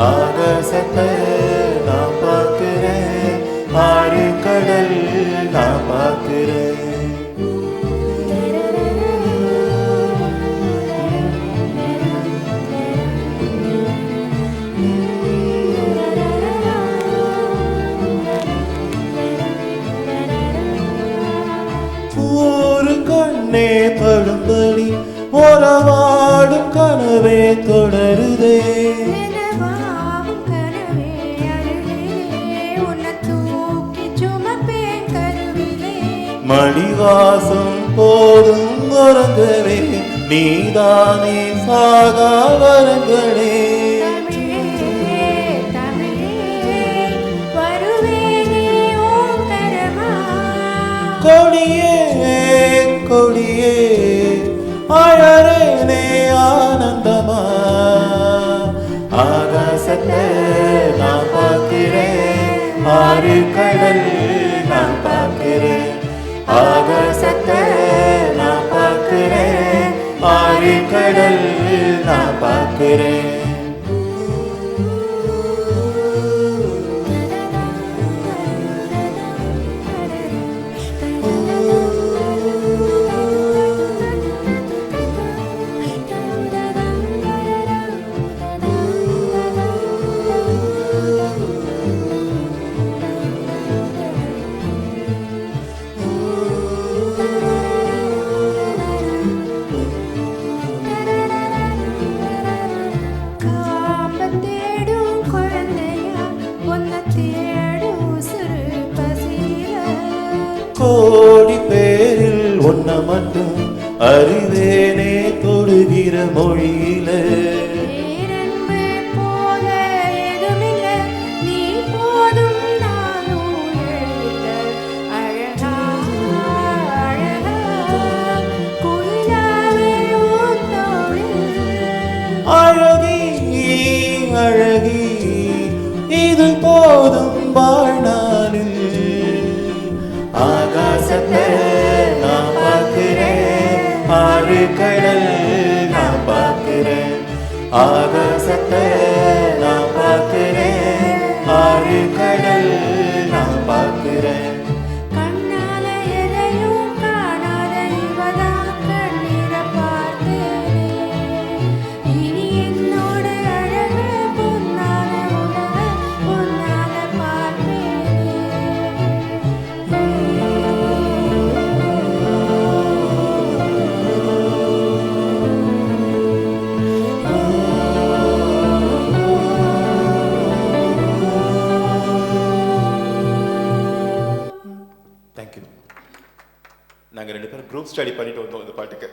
ஆகாசத்தை நான் பார்க்கிறேன், ஆறு கடல் நான் பார்க்கிறேன். ஒரு கண்ணே படும்படி உறவாடும் கனவே தொடருதே. மணிவாசம் போதும் உறங்கவே நீதானே சாகா வரங்களே. கொடியே கொடியே அழறேனே ஆனந்தமா. ஆகாசத்தை நான் பார்க்கிறேன், ஆறு கடல் நான் பார்க்கிறேன். ஆகாசத்தை நான் பார்க்கிறேன், ஆறு கடல் நான் பார்க்கிறேன். கோடி பேரில் ஒன்ன மட்டும் அறிவேனே தொடுகிற மொழியில. அழகி அழகி இது போதும் வாழ்நாளில். ஆகாசத்தை நான் பார்க்கிறேன், ஆறு கடல் நான் பார்க்கிறேன். ஆகாசத்தை நான் பார்க்கிறேன், ஆறு கடல் நான் பார்க்கிறேன். நாங்கள் 2 பேரும் குரூப் ஸ்டடி பண்ணிட்டு வந்தோம் இந்த பாட்டுக்கு.